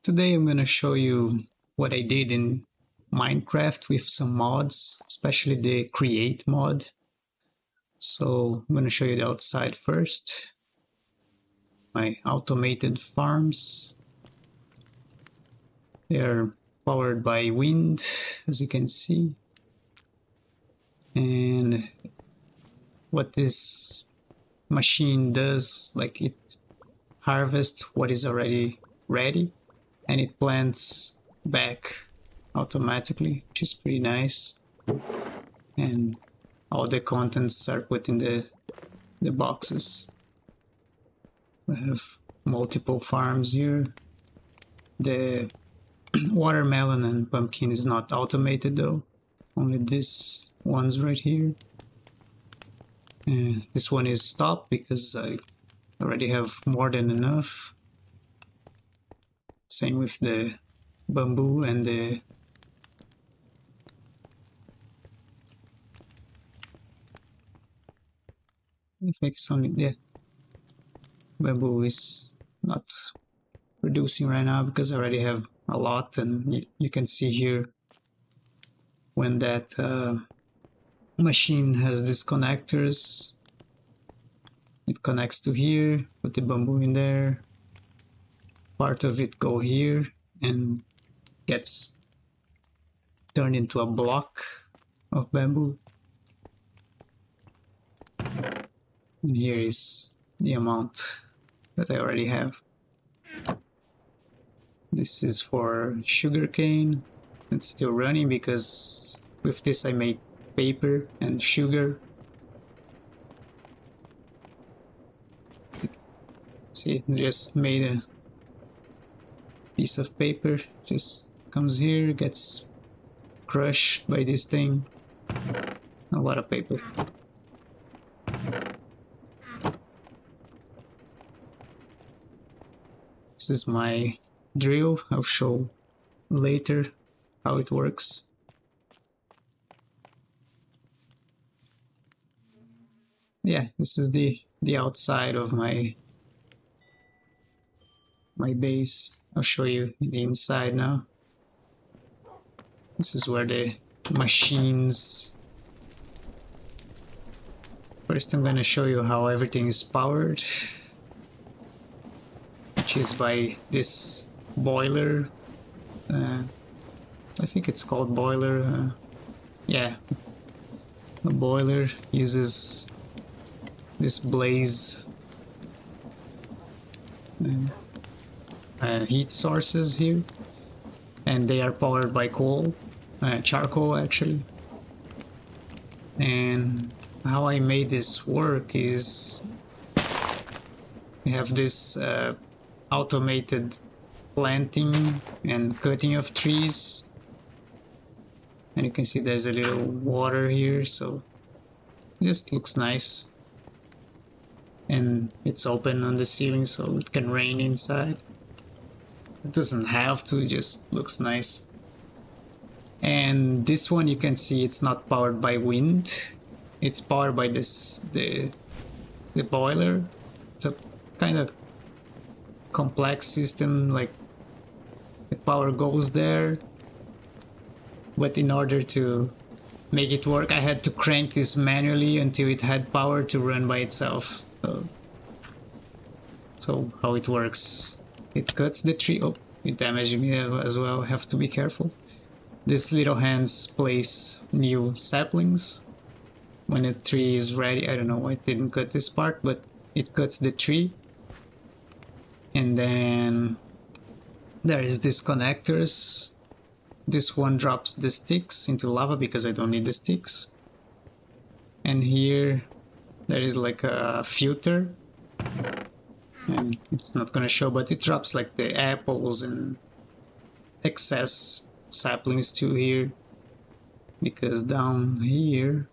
Today I'm gonna show you what I did in Minecraft with some mods, especially the create mod. So I'm gonna show you the outside first. My automated farms. They are powered by wind, as you can see. And what this machine does, like it harvests what is already ready and it plants back automatically, which is pretty nice. And all the contents are put in the boxes. We have multiple farms here. The watermelon and pumpkin is not automated though, only this one's right here. And this one is stopped because I already have more than enough. Same with the bamboo and the I think it's only the bamboo is not producing right now because I already have a lot, and you can see here when that machine has these connectors, it connects to here, put the bamboo in there, part of it go here and gets turned into a block of bamboo. And here is the amount that I already have. This is for sugarcane. It's still running because with this I make paper and sugar. See, just made a piece of paper, just comes here, gets crushed by this thing. A lot of paper. This is my drill. I'll show later how it works. Yeah, this is the outside of my base. I'll show you the inside now. This is where the machines. First I'm gonna show you how everything is powered, which is by this boiler. I think it's called boiler. Yeah, the boiler uses this blaze heat sources here, and they are powered by coal, charcoal actually. And how I made this work is we have this automated planting and cutting of trees, and you can see there's a little water here, so it just looks nice. And it's open on the ceiling so it can rain inside. It doesn't have to, it just looks nice. And this one you can see it's not powered by wind, it's powered by the boiler. It's a kind of complex system, like the power goes there, but in order to make it work I had to crank this manually until it had power to run by itself. So how it works, it cuts the tree. Oh, it damaged me as well, have to be careful. These little hands place new saplings when a tree is ready. I don't know why it didn't cut this part, but it cuts the tree. And then there is these connectors. This one drops the sticks into lava because I don't need the sticks. And here there is like a filter, and it's not gonna show, but it drops like the apples and excess saplings too here, because down here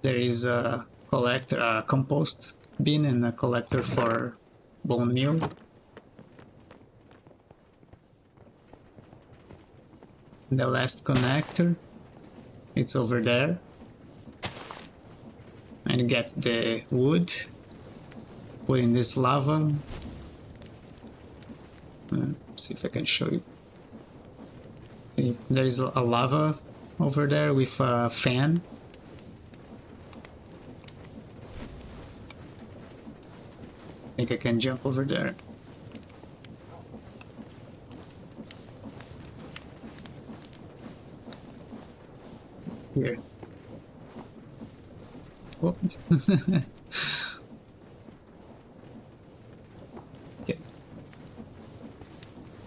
there is a collector, a compost bin, and a collector for bone meal. The last connector, it's over there, and you get the wood, put in this lava, See if I can show you. See, there is a lava over there with a fan. I think I can jump over there. Here. Oh. Okay.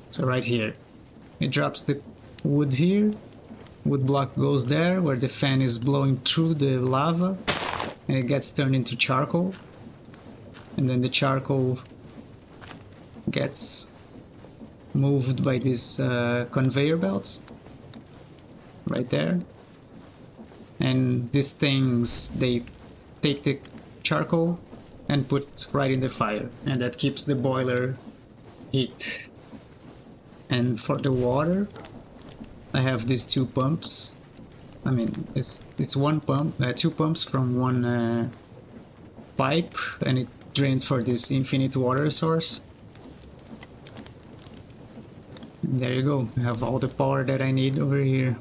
So right here, it drops the wood here. Wood block goes there where the fan is blowing through the lava, and it gets turned into charcoal. And then the charcoal gets moved by these conveyor belts right there. And these things, they take the charcoal and put right in the fire, and that keeps the boiler heat. And for the water, I have these two pumps. I mean, it's one pump, two pumps from one pipe, and it drains for this infinite water source. And there you go. I have all the power that I need over here.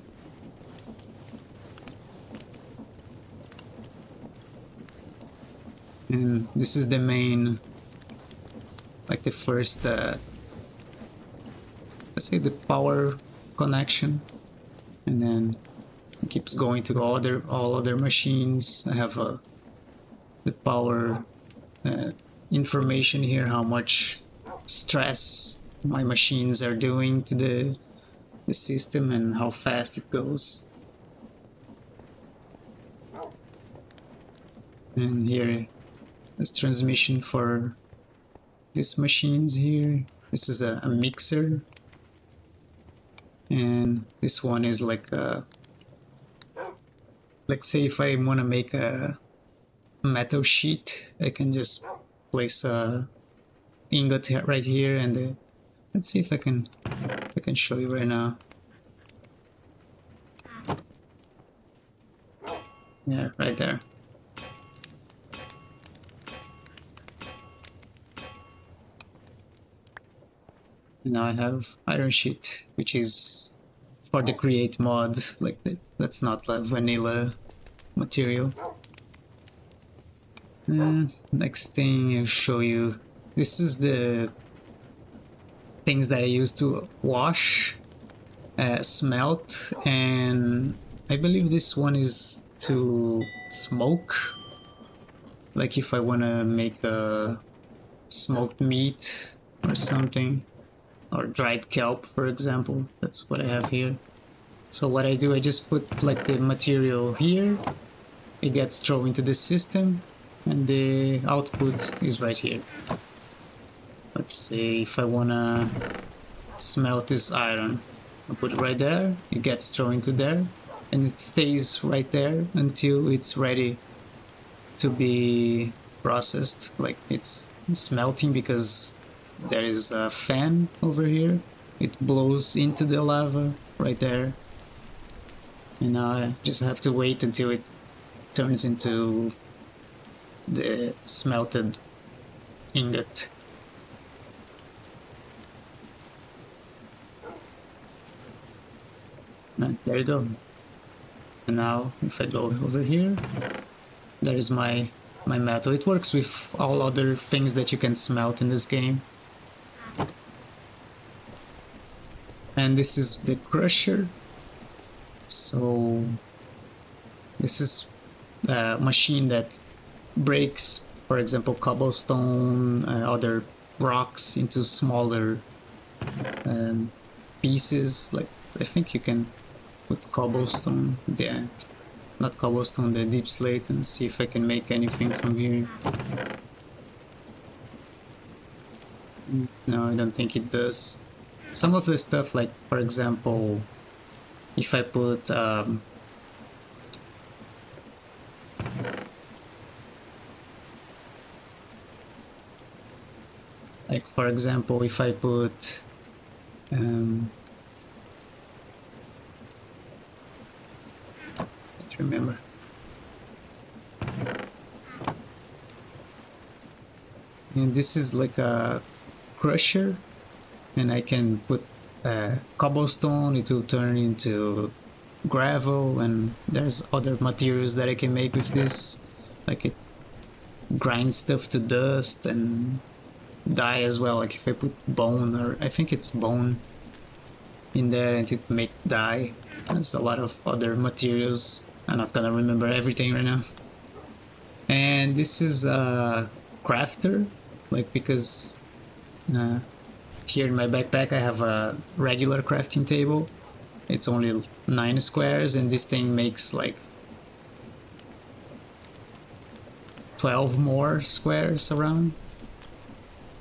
And this is the main, like the first, let's say the power connection, and then it keeps going to all other machines. I have the power information here, how much stress my machines are doing to the system and how fast it goes. And here is transmission for these machines here. This is a mixer, and this one is like a, let's say if I want to make a metal sheet, I can just place a ingot right here, and let's see if I can show you right now. Yeah, right there. Now I have iron sheet, which is for the create mod. Like that's not like vanilla material. Next thing I'll show you. This is the things that I use to wash, smelt, and I believe this one is to smoke. Like if I want to make a smoked meat or something, or dried kelp, for example. That's what I have here. So what I do, I just put like the material here, it gets thrown into the system, and the output is right here. Let's say if I wanna smelt this iron, I put it right there, it gets thrown into there, and it stays right there until it's ready to be processed. Like it's smelting because there is a fan over here. It blows into the lava right there. And now I just have to wait until it turns into the smelted ingot. And there you go. And now if I go over here, there is my metal. It works with all other things that you can smelt in this game. And this is the crusher. So this is a machine that breaks, for example, cobblestone, other rocks into smaller pieces. Like I think you can put cobblestone, not cobblestone, the deep slate, and see if I can make anything from here. No, I don't think it does. Some of the stuff, like for example, if I put like for example, if I put can't remember. And this is like a crusher. and I can put cobblestone, it will turn into gravel, and there's other materials that I can make with this, like it grinds stuff to dust and dye as well, like if I put bone, or I think it's bone in there, and to make dye. There's a lot of other materials. I'm not gonna remember everything right now. And this is a crafter, like because uh, here in my backpack I have a regular crafting table. It's only 9 squares, and this thing makes like 12 more squares around.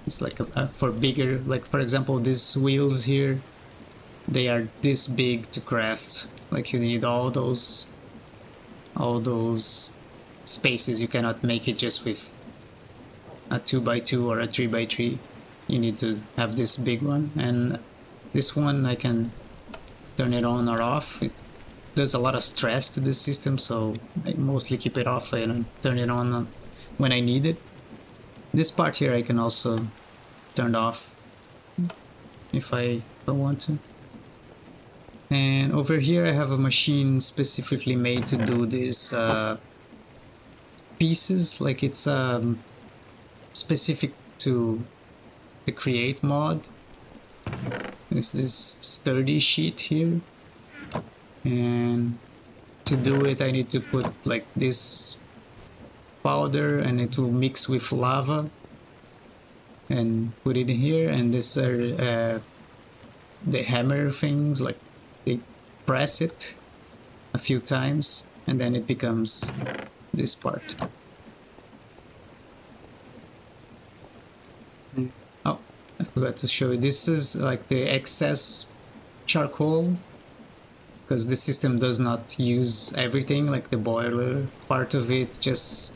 It's like for bigger, like for example, these wheels here, they are this big to craft. Like you need all those spaces. You cannot make it just with a 2x2 or a 3x3. You need to have this big one, and this one I can turn it on or off. It does a lot of stress to the system, so I mostly keep it off and turn it on when I need it. This part here I can also turn off if I don't want to. And over here I have a machine specifically made to do these pieces, like it's specific to the create mod. It's this sturdy sheet here, and to do it I need to put like this powder, and it will mix with lava and put it in here. And these are the hammer things, like they press it a few times and then it becomes this part. Oh, I forgot to show you. This is like the excess charcoal, because the system does not use everything, like the boiler part of it just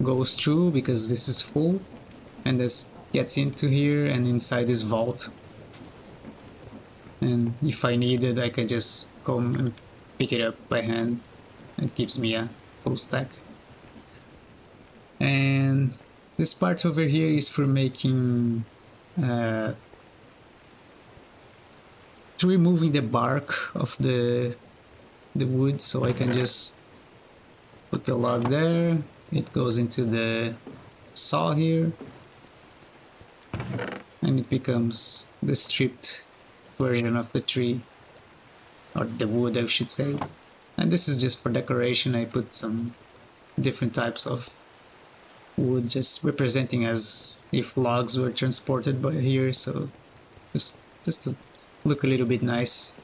goes through because this is full, and this gets into here and inside this vault. And if I need it, I can just come and pick it up by hand. It gives me a full stack. And this part over here is for making to removing the bark of the wood, so I can just put the log there. It goes into the saw here, and it becomes the stripped version of the tree, or the wood I should say. And this is just for decoration. I put some different types of wood, just representing as if logs were transported by here, so just to look a little bit nice.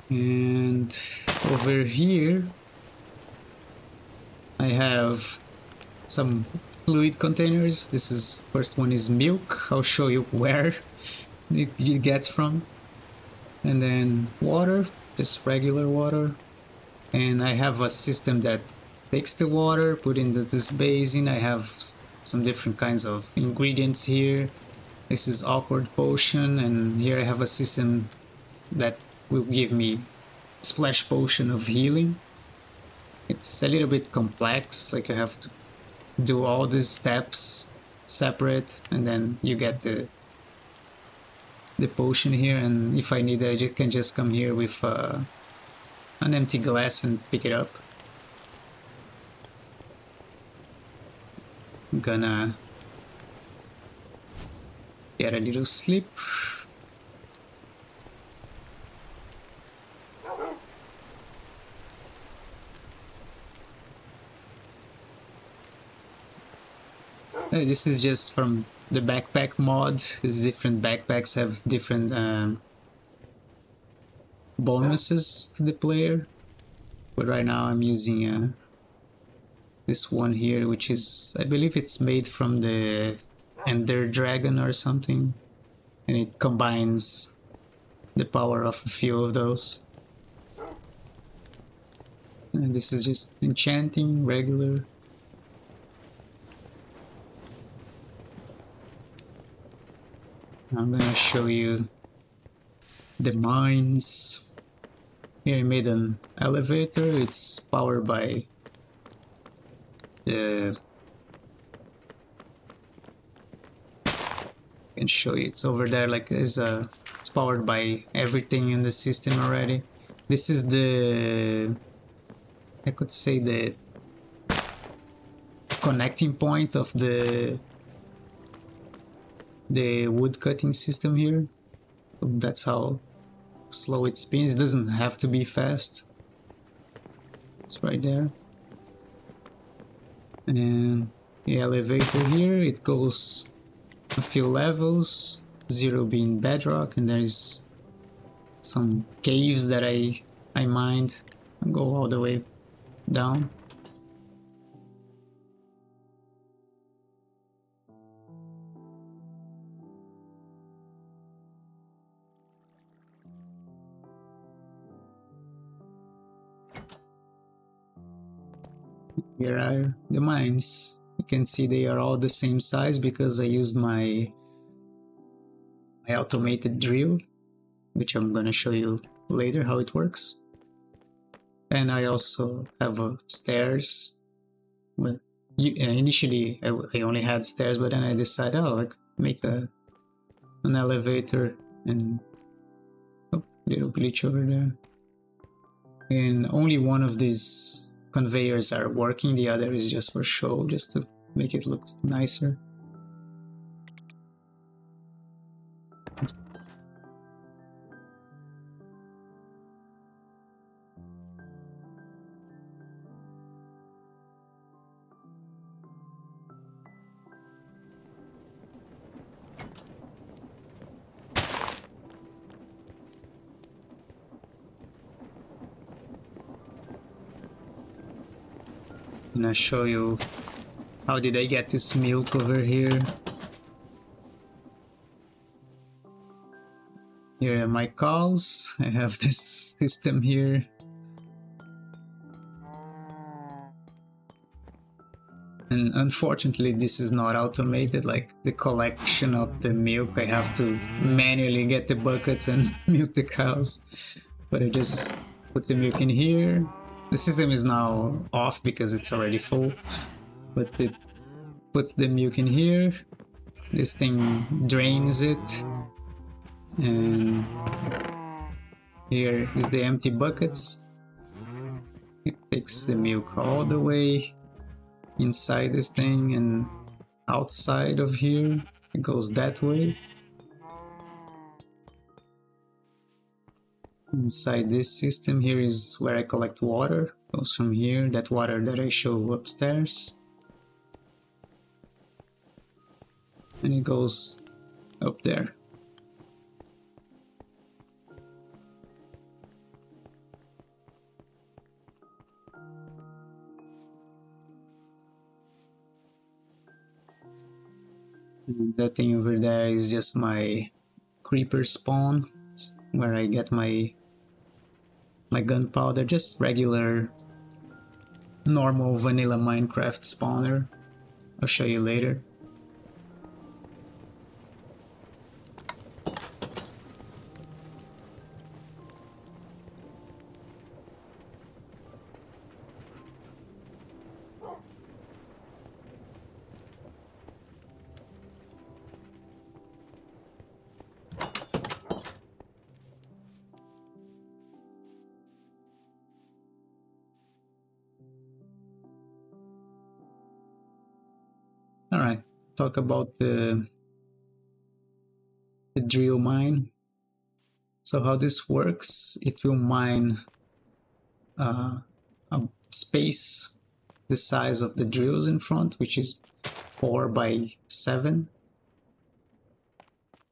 And over here I have some fluid containers. This is, first one is milk. I'll show you where it gets from. And then water, just regular water. And I have a system that takes the water, put into this basin. I have some different kinds of ingredients here. This is awkward potion, and here I have a system that will give me splash potion of healing. It's a little bit complex, like you have to do all these steps separate, and then you get the potion here. And if I need it, I can just come here with an empty glass and pick it up. I'm gonna get a little sleep. This is just from the backpack mod. These different backpacks have different bonuses to the player, but right now I'm using this one here, which is, I believe it's made from the Ender Dragon or something, and it combines the power of a few of those. And this is just enchanting, regular. I'm gonna show you the mines. Here I made an elevator. It's powered by the can show you. It's over there. Like it's powered by everything in the system already. This is the, I could say, the connecting point of the wood cutting system here. That's how slow it spins. It doesn't have to be fast. It's right there. And the elevator here, it goes a few levels, 0 being bedrock, and there's some caves that I mined and go all the way down. Here are the mines. You can see they are all the same size because I used my automated drill, which I'm gonna show you later how it works. And I also have stairs. But initially I only had stairs, but then I decided, oh, I could make an elevator, and little glitch over there. And only one of these conveyors are working, the other is just for show, just to make it look nicer. And I'll show you how did I get this milk over here. Here are my cows. I have this system here. And unfortunately this is not automated, like the collection of the milk. I have to manually get the buckets and milk the cows. But I just put the milk in here. The system is now off because it's already full. But it puts the milk in here. This thing drains it. And here is the empty buckets. It takes the milk all the way inside this thing and outside of here. It goes that way. Inside this system here is where I collect water. It goes from here, that water that I show upstairs. And it goes up there. And that thing over there is just my creeper spawn, where I get my gunpowder, just regular normal vanilla Minecraft spawner. I'll show you later. All right, talk about the drill mine. So how this works, it will mine a space the size of the drills in front, which is 4 by 7.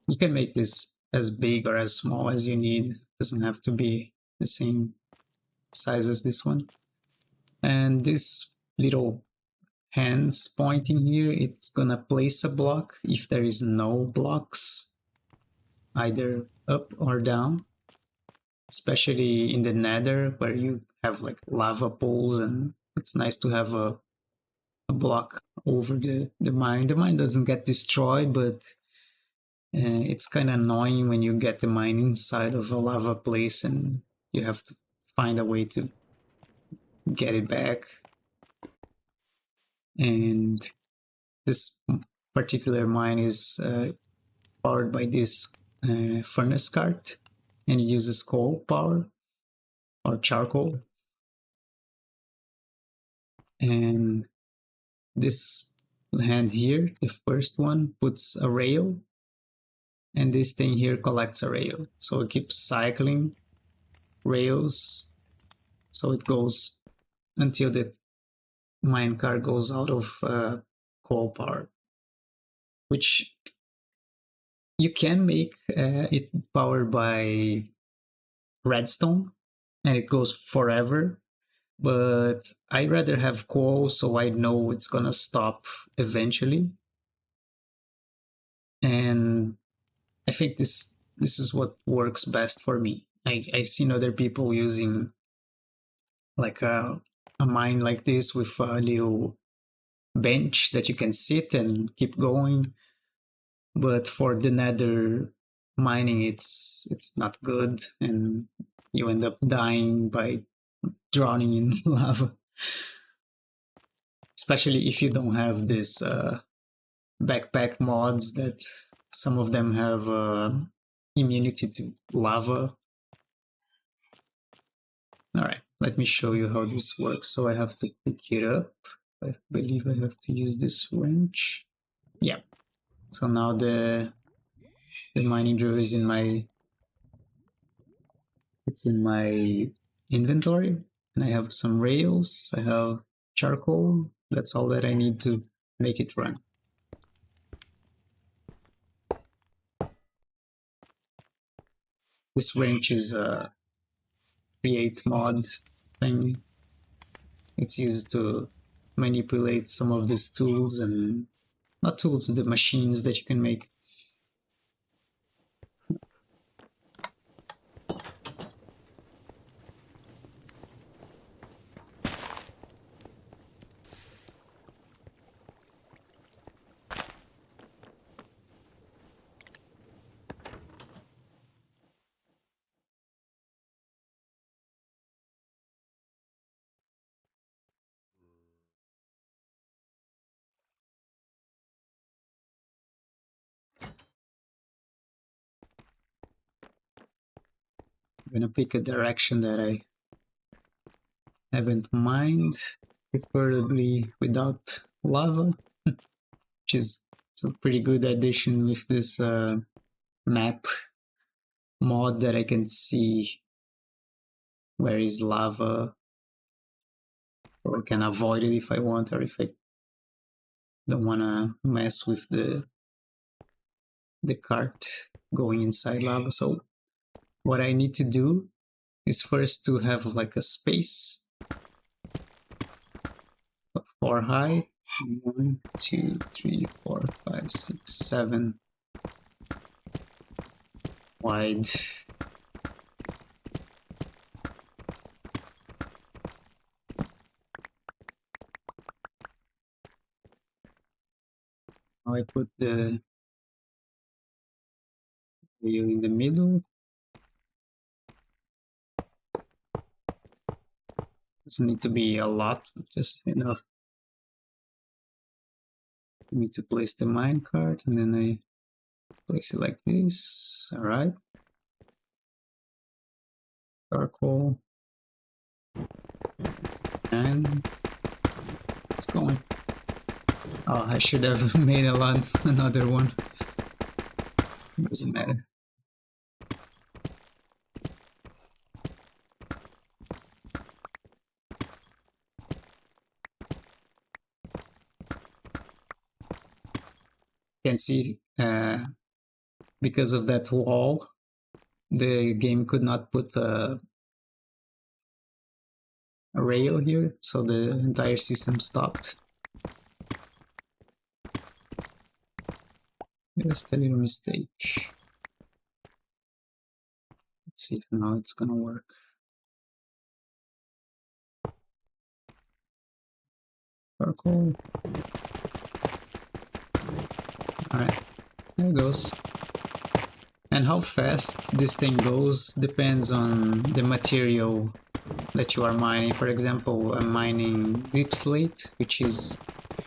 You can make this as big or as small as you need. It doesn't have to be the same size as this one. And this little hands pointing here, it's gonna place a block if there is no blocks, either up or down, especially in the nether where you have like lava pools, and it's nice to have a block over the mine. The mine doesn't get destroyed, but it's kind of annoying when you get the mine inside of a lava place and you have to find a way to get it back. And this particular mine is powered by this furnace cart, and it uses coal power or charcoal. And this hand here, the first one, puts a rail, and this thing here collects a rail. So it keeps cycling rails, so it goes until the minecart goes out of coal power, which you can make it powered by redstone, and it goes forever. But I'd rather have coal, so I know it's gonna stop eventually. And I think this is what works best for me. I've seen other people using like a mine like this with a little bench that you can sit and keep going. But for the nether mining, it's not good, and you end up dying by drowning in lava. Especially if you don't have this backpack mods that some of them have immunity to lava. All right, let me show you how this works. So I have to pick it up. I believe I have to use this wrench. Yeah. So now the mining drill is in my inventory, and I have some rails. I have charcoal. That's all that I need to make it run. This wrench is a create mod thing. It's used to manipulate some of these tools, and not tools, the machines that you can make. I'm gonna pick a direction that I haven't mined, preferably without lava, which is a pretty good addition with this map mod that I can see where is lava, so I can avoid it if I want, or if I don't want to mess with the cart going inside lava. So what I need to do is first to have like a space of 4 high. 1, 2, 3, 4, 5, 6, 7 wide. Now I put the wheel in the middle. Doesn't need to be a lot, just enough for me to place the minecart, and then I place it like this. All right. Charcoal. And it's going. Oh, I should have made another one. Doesn't matter. You can see because of that wall, the game could not put a rail here, so the entire system stopped. Just a little mistake. Let's see if now it's gonna work. Circle. Alright, there it goes. And how fast this thing goes depends on the material that you are mining. For example, I'm mining deep slate, which is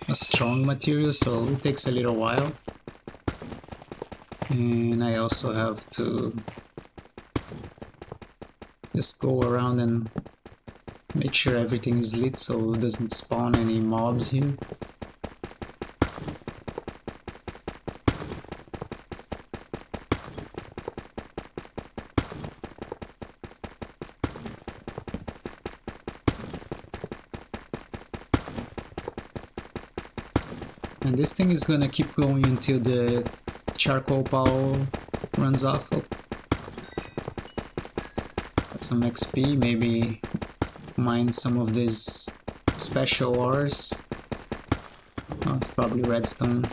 a strong material, so it takes a little while. And I also have to just go around and make sure everything is lit so it doesn't spawn any mobs here. And this thing is gonna keep going until the charcoal pile runs off. Oh, got some XP, maybe mine some of these special ores. Oh, probably redstone.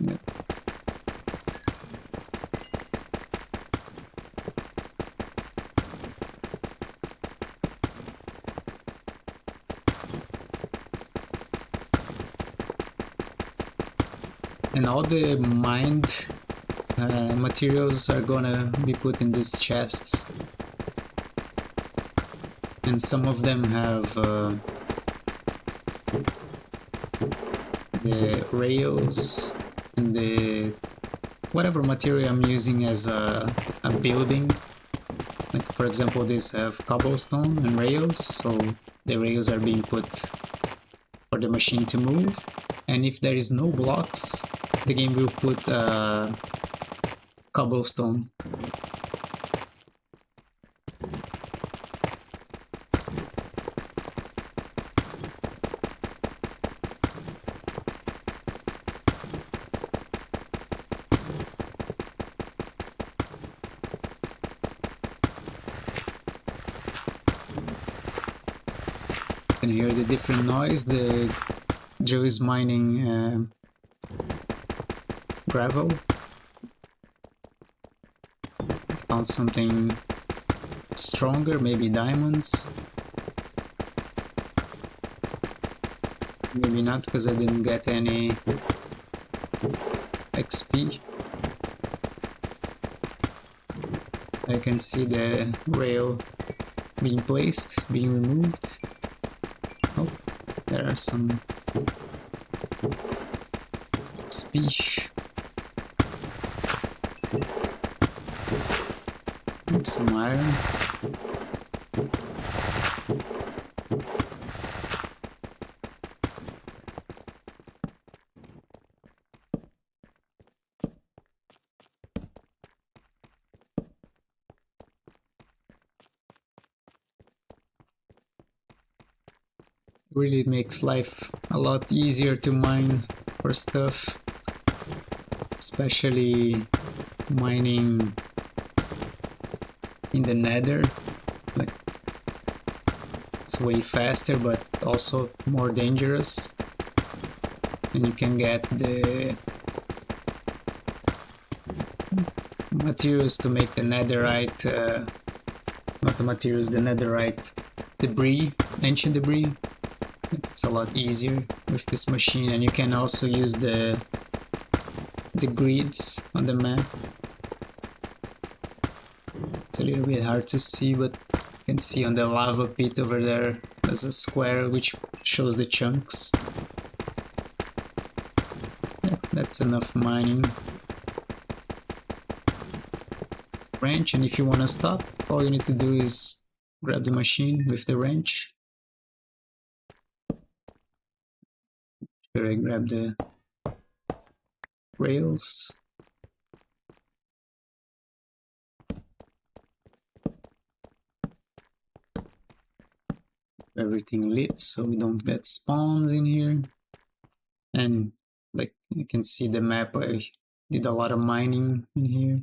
Yep. And all the mined materials are gonna be put in these chests. And some of them have the rails and the whatever material I'm using as a building. Like for example, these have cobblestone and rails, so the rails are being put for the machine to move. And if there is no blocks, the game will put cobblestone. You can hear the different noise. The drill is mining gravel. Found something stronger, maybe diamonds. Maybe not, because I didn't get any XP. I can see the rail being placed, being removed. Oh, there are some XP. Some iron. Really makes life a lot easier to mine for stuff, especially mining in the nether. Like, it's way faster but also more dangerous, and you can get the materials to make the netherite not the materials, the netherite debris, ancient debris. It's a lot easier with this machine, and you can also use the grids on the map. It's a little bit hard to see, but you can see on the lava pit over there there's a square which shows the chunks. Yeah, that's enough mining. Wrench, and if you want to stop, all you need to do is grab the machine with the wrench. Here I grab the rails. Everything lit so we don't get spawns in here. And like you can see the map, I did a lot of mining in here.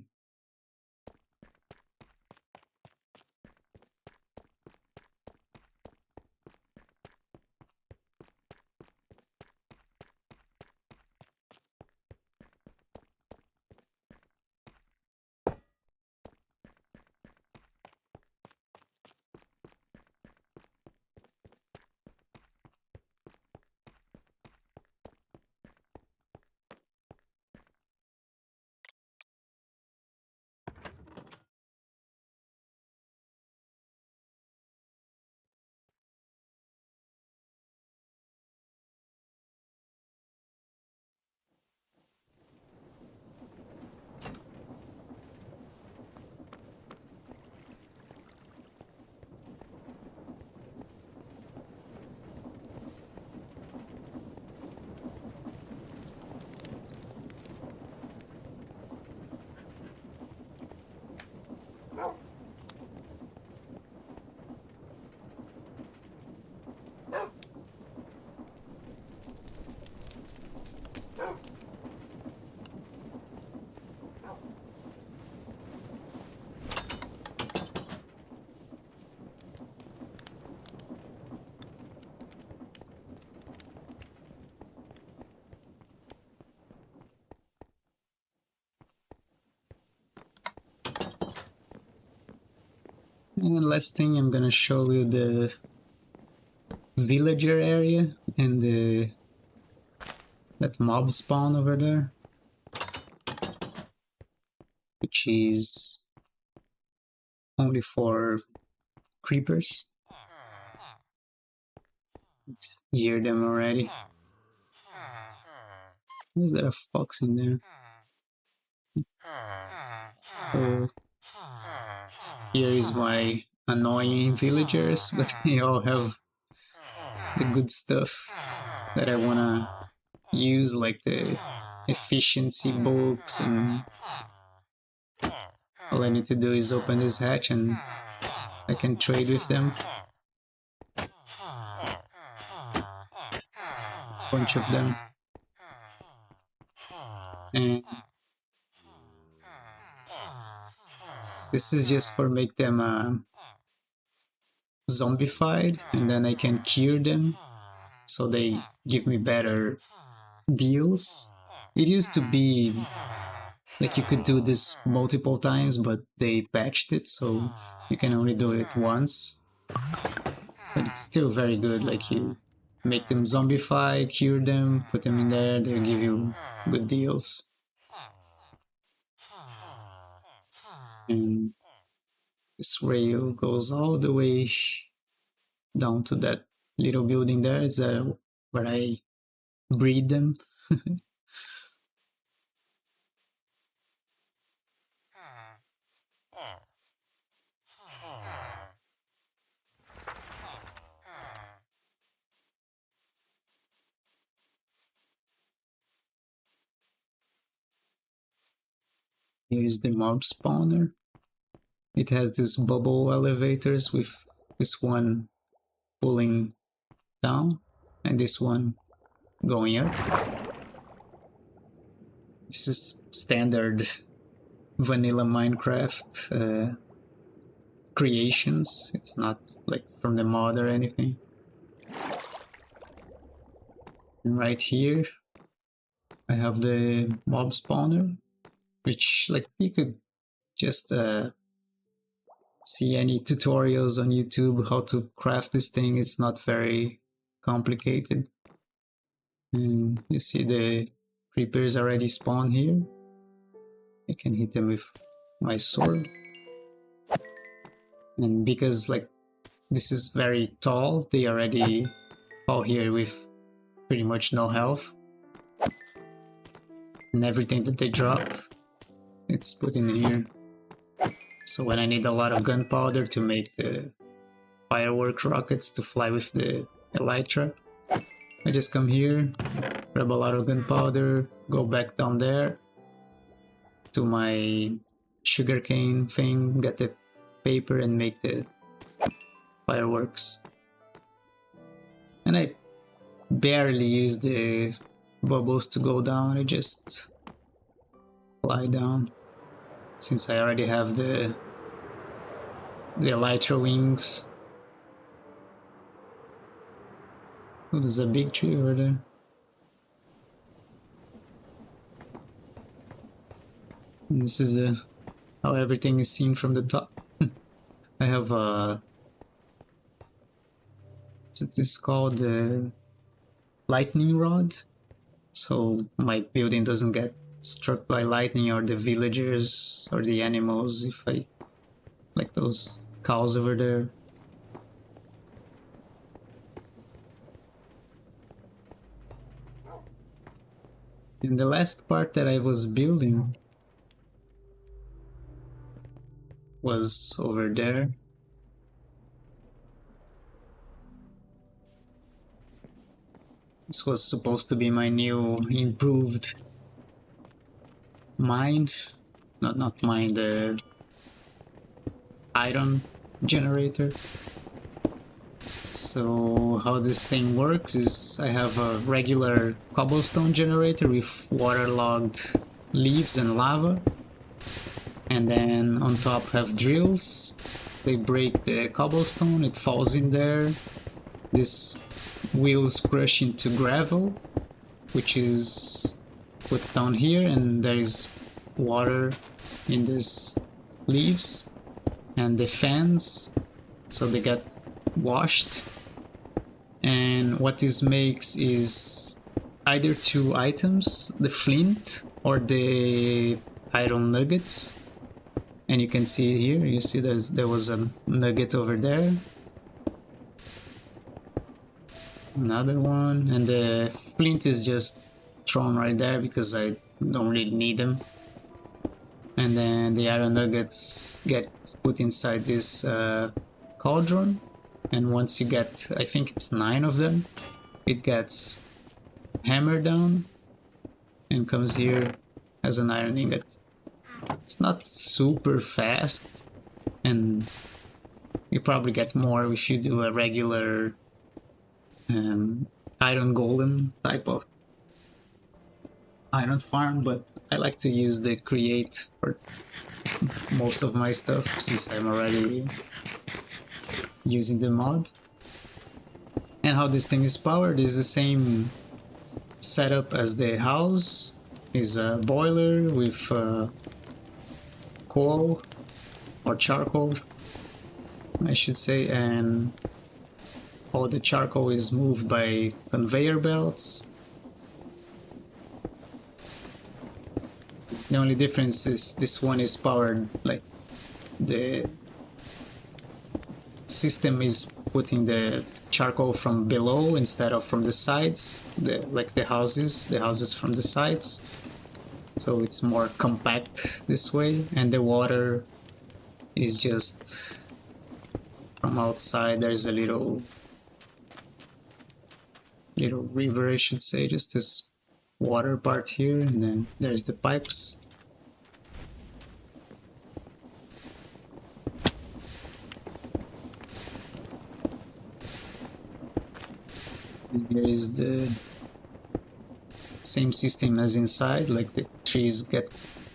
And last thing, I'm gonna show you the villager area and that mob spawn over there, which is only for creepers. Let's hear them already. Is there a fox in there? So here is my annoying villagers, but they all have the good stuff that I wanna use, like the efficiency books, and all I need to do is open this hatch and I can trade with them. Bunch of them. And this is just for make them zombified, and then I can cure them so they give me better deals. It used to be like you could do this multiple times, but they patched it so you can only do it once. But it's still very good. Like, you make them zombify, cure them, put them in there, they'll give you good deals. And this rail goes all the way down to that little building there. Is where I breed them. Here's the mob spawner. It has these bubble elevators with this one pulling down and this one going up. This is standard vanilla Minecraft creations. It's not like from the mod or anything. And right here I have the mob spawner, which, like, you could just see any tutorials on YouTube how to craft this thing. It's not very complicated. And you see the creepers already spawn here. I can hit them with my sword. And because, like, this is very tall, they already fall here with pretty much no health. And everything that they drop, it's put in here. So when I need a lot of gunpowder to make the firework rockets to fly with the elytra, I just come here, grab a lot of gunpowder, go back down there to my sugarcane thing, get the paper and make the fireworks. And I barely use the bubbles to go down, I just fly down, since I already have the elytra wings. Oh, there's a big tree over there. And this is how everything is seen from the top. I have what's this called? The lightning rod. So my building doesn't get struck by lightning, or the villagers or the animals, if I, like those cows over there. And the last part that I was building was over there. This was supposed to be my new improved mine. Not mine, the iron generator. So how this thing works is I have a regular cobblestone generator with waterlogged leaves and lava, and then on top have drills. They break the cobblestone, it falls in there. This wheels crush into gravel, which is put down here, and there is water in these leaves. and the fans, so they get washed. And what this makes is either two items, the flint or the iron nuggets. And you can see here, you see there was a nugget over there. Another one, and the flint is just thrown right there because I don't really need them. And then the iron nuggets get put inside this cauldron, and once you get, I think it's 9 of them, it gets hammered down and comes here as an iron ingot. It's not super fast, and you probably get more if you do a regular iron golem type of iron farm, but I like to use the create for most of my stuff since I'm already using the mod. And how this thing is powered is the same setup as the house. Is a boiler with coal or charcoal, I should say, and all the charcoal is moved by conveyor belts. The only difference is this one is powered, like the system is putting the charcoal from below instead of from the sides, like the houses from the sides. So it's more compact this way, and the water is just from outside. There's a little river, I should say, just this water part here, and then there's the pipes. And here is the same system as inside, like the trees get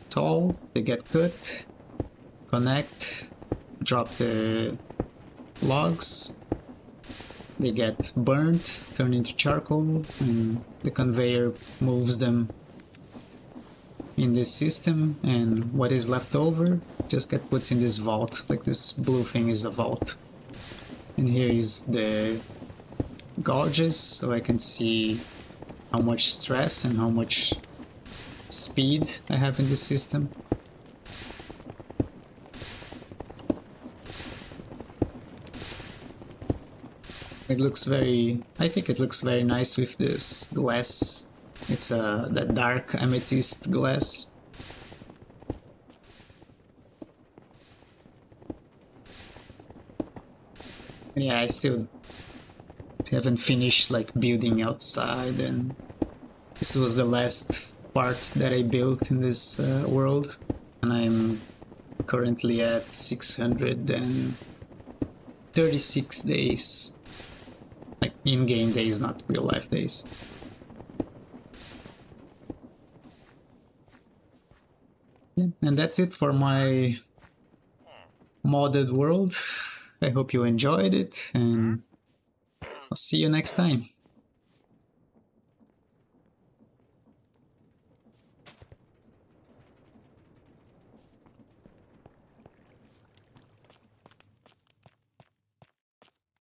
tall, they get cut, connect, drop the logs, they get burnt, turn into charcoal, and the conveyor moves them in this system, and what is left over just get put in this vault. Like this blue thing is a vault. And here is the gauges, so I can see how much stress and how much speed I have in this system. It looks very, I think it looks very nice with this glass. It's that dark amethyst glass. Yeah, I still haven't finished like building outside, and this was the last part that I built in this world, and I'm currently at 636 days, like in-game days, not real-life days. Yeah, and that's it for my modded world. I hope you enjoyed it, and I'll see you next time.